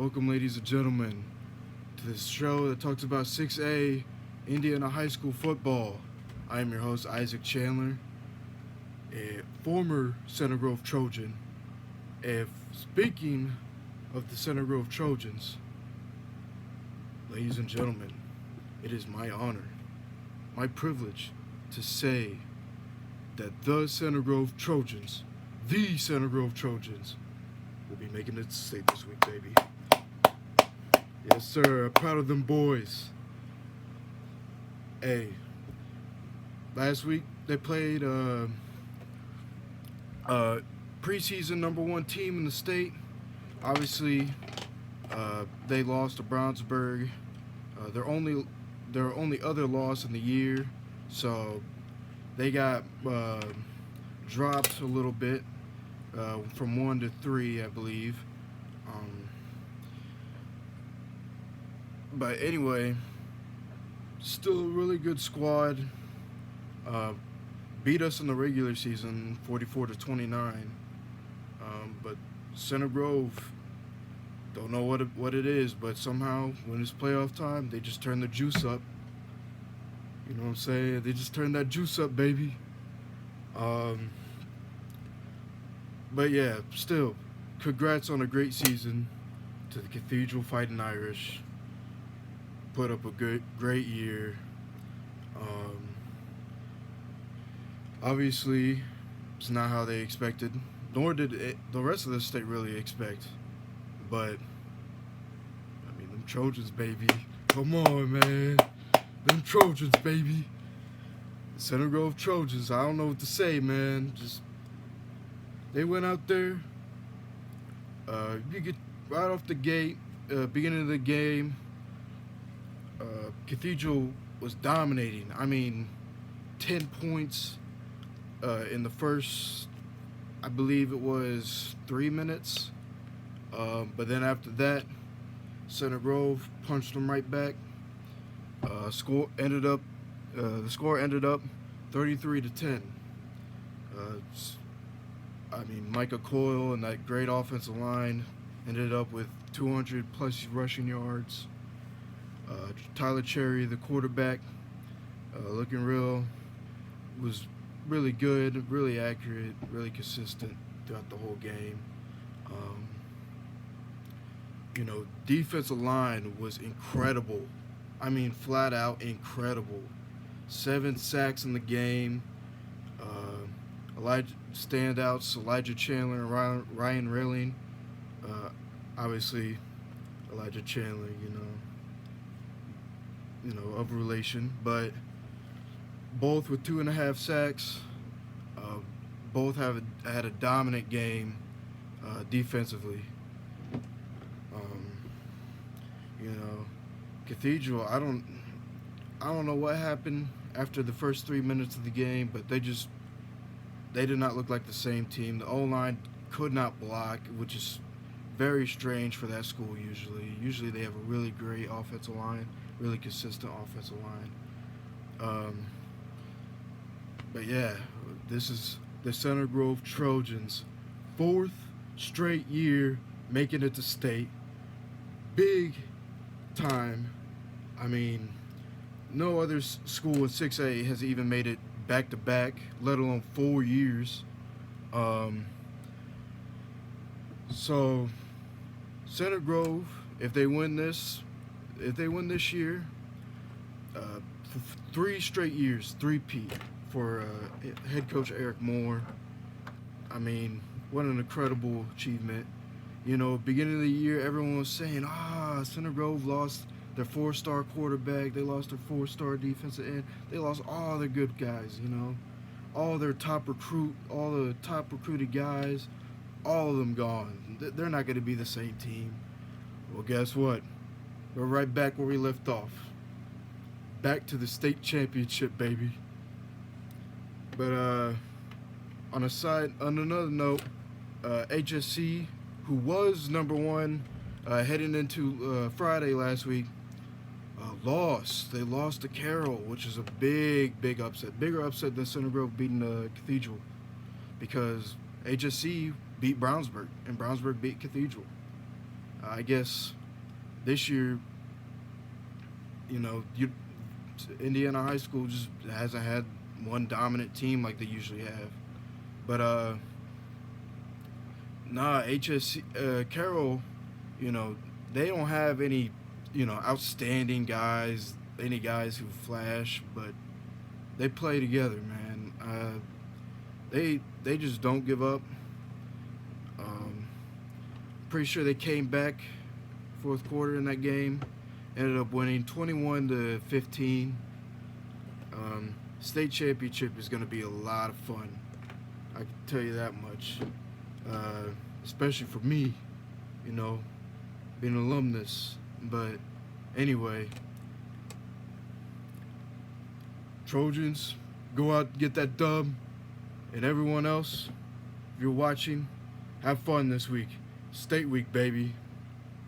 Welcome, ladies and gentlemen, to this show that talks about 6A Indiana High School football. I am your host, Isaac Chandler, a former Center Grove Trojan. If speaking of the Center Grove Trojans, ladies and gentlemen, it is my honor, my privilege to say that the Center Grove Trojans, will be making it to state this week, baby. Yes, sir. I'm proud of them boys. Hey, last week they played preseason number one team in the state. Obviously, they lost to Brownsburg. Their only other loss in the year, so they got dropped a little bit from 1 to 3, I believe. But anyway, still a really good squad. Beat us in the regular season, 44 to 29. But Center Grove, don't know what it is, but somehow when it's playoff time, they just turn the juice up. You know what I'm saying? They just turn that juice up, baby. But yeah, still, congrats on a great season to the Cathedral Fighting Irish. Put up a great year. Obviously, it's not how they expected, nor did the rest of the state really expect. But, I mean, them Trojans, baby. Come on, man. Them Trojans, baby. Center Grove Trojans, I don't know what to say, man. Just, they went out there. You get right off the gate, beginning of the game, Cathedral was dominating. I mean, 10 points in the first, I believe it was 3 minutes. But then after that, Center Grove punched them right back. The score ended up 33 to 10. I mean, Micah Coyle and that great offensive line ended up with 200 plus rushing yards. Tyler Cherry, the quarterback, looking was really good, really accurate, really consistent throughout the whole game. Defensive line was incredible. I mean, flat out incredible. 7 sacks in the game. Standouts, Elijah Chandler and Ryan Railing. Obviously, Elijah Chandler, of relation, but both with 2.5 sacks. Both had a dominant game defensively. Cathedral, I don't know what happened after the first 3 minutes of the game, but they did not look like the same team. The O-line could not block, which is very strange for that school usually. Usually they have a really great offensive line, really consistent offensive line. But yeah, this is the Center Grove Trojans' 4th straight year making it to state. Big time. I mean, no other school in 6A has even made it back-to-back, let alone 4 years. So, Center Grove, if they win this year, 3 straight years, 3-peat for head coach Eric Moore. I mean, what an incredible achievement. Beginning of the year, everyone was saying, Center Grove lost their 4-star quarterback. They lost their 4-star defensive end. They lost all their good guys, all the top recruited guys, all of them gone. They're not going to be the same team. Well, guess what? We're right back where we left off. Back to the state championship, baby. But on another note, HSC, who was number one heading into Friday last week, lost. They lost to Carroll, which is a big upset. Bigger upset than Center Grove beating Cathedral, because HSC beat Brownsburg, and Brownsburg beat Cathedral. I guess this year, Indiana high school just hasn't had one dominant team like they usually have. But nah, HSC Carroll, you know, they don't have any, outstanding guys, any guys who flash, but they play together, man. They just don't give up. Um, Pretty sure they came back fourth quarter in that game, ended up winning 21-15. State championship is going to be a lot of fun. I can tell you that much. Especially for me, being an alumnus. But anyway, Trojans, go out and get that dub. And everyone else, if you're watching, have fun this week. State week, baby.